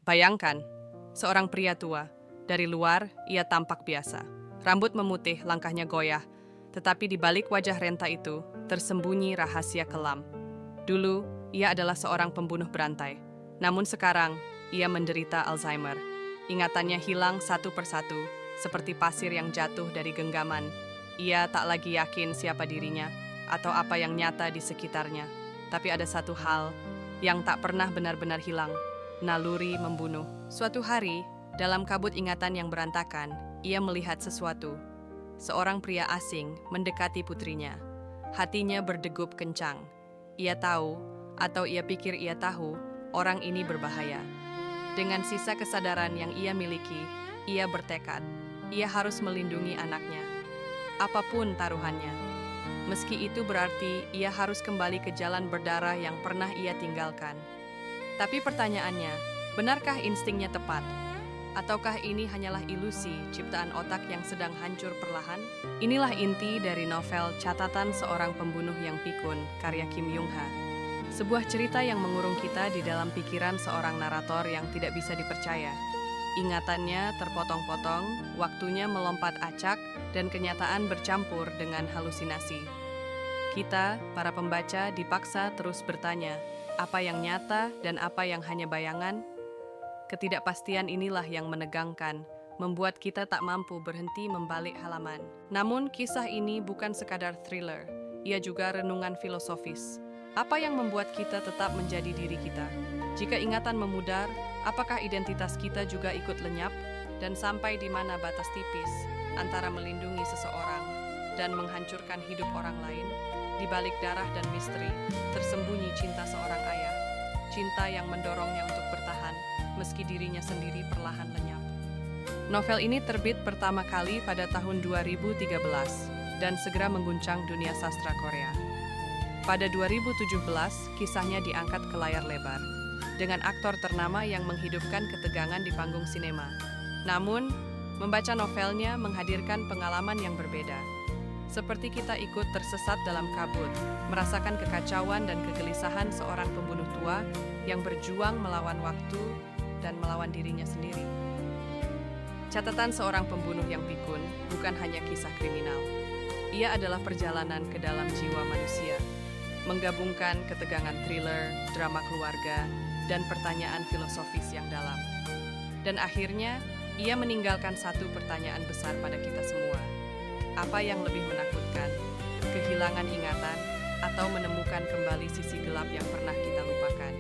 Bayangkan, seorang pria tua. Dari luar, ia tampak biasa. Rambut memutih, langkahnya goyah. Tetapi di balik wajah renta itu, tersembunyi rahasia kelam. Dulu, ia adalah seorang pembunuh berantai. Namun sekarang, ia menderita Alzheimer. Ingatannya hilang satu persatu, seperti pasir yang jatuh dari genggaman. Ia tak lagi yakin siapa dirinya, atau apa yang nyata di sekitarnya. Tapi ada satu hal yang tak pernah benar-benar hilang, naluri membunuh. Suatu hari, dalam kabut ingatan yang berantakan, ia melihat sesuatu. Seorang pria asing mendekati putrinya. Hatinya berdegup kencang. Ia tahu, atau ia pikir ia tahu, orang ini berbahaya. Dengan sisa kesadaran yang ia miliki, ia bertekad. Ia harus melindungi anaknya. Apapun taruhannya. Meski itu berarti ia harus kembali ke jalan berdarah yang pernah ia tinggalkan. Tapi pertanyaannya, benarkah instingnya tepat? Ataukah ini hanyalah ilusi ciptaan otak yang sedang hancur perlahan? Inilah inti dari novel Catatan Seorang Pembunuh yang Pikun, karya Kim Young-ha. Sebuah cerita yang mengurung kita di dalam pikiran seorang narator yang tidak bisa dipercaya. Ingatannya terpotong-potong, waktunya melompat acak, dan kenyataan bercampur dengan halusinasi. Kita, para pembaca, dipaksa terus bertanya, apa yang nyata dan apa yang hanya bayangan? Ketidakpastian inilah yang menegangkan, membuat kita tak mampu berhenti membalik halaman. Namun, kisah ini bukan sekadar thriller, ia juga renungan filosofis. Apa yang membuat kita tetap menjadi diri kita? Jika ingatan memudar, apakah identitas kita juga ikut lenyap? Dan sampai di mana batas tipis antara melindungi seseorang dan menghancurkan hidup orang lain? Di balik darah dan misteri, tersembunyi cinta seorang ayah. Cinta yang mendorongnya untuk bertahan, meski dirinya sendiri perlahan lenyap. Novel ini terbit pertama kali pada tahun 2013 dan segera mengguncang dunia sastra Korea. Pada 2017, kisahnya diangkat ke layar lebar, dengan aktor ternama yang menghidupkan ketegangan di panggung sinema. Namun, membaca novelnya menghadirkan pengalaman yang berbeda. Seperti kita ikut tersesat dalam kabut, merasakan kekacauan dan kegelisahan seorang pembunuh tua yang berjuang melawan waktu dan melawan dirinya sendiri. Catatan Seorang Pembunuh yang Pikun bukan hanya kisah kriminal. Ia adalah perjalanan ke dalam jiwa manusia, menggabungkan ketegangan thriller, drama keluarga, dan pertanyaan filosofis yang dalam. Dan akhirnya, ia meninggalkan satu pertanyaan besar pada kita semua. Apa yang lebih menakutkan? Kehilangan ingatan atau menemukan kembali sisi gelap yang pernah kita lupakan?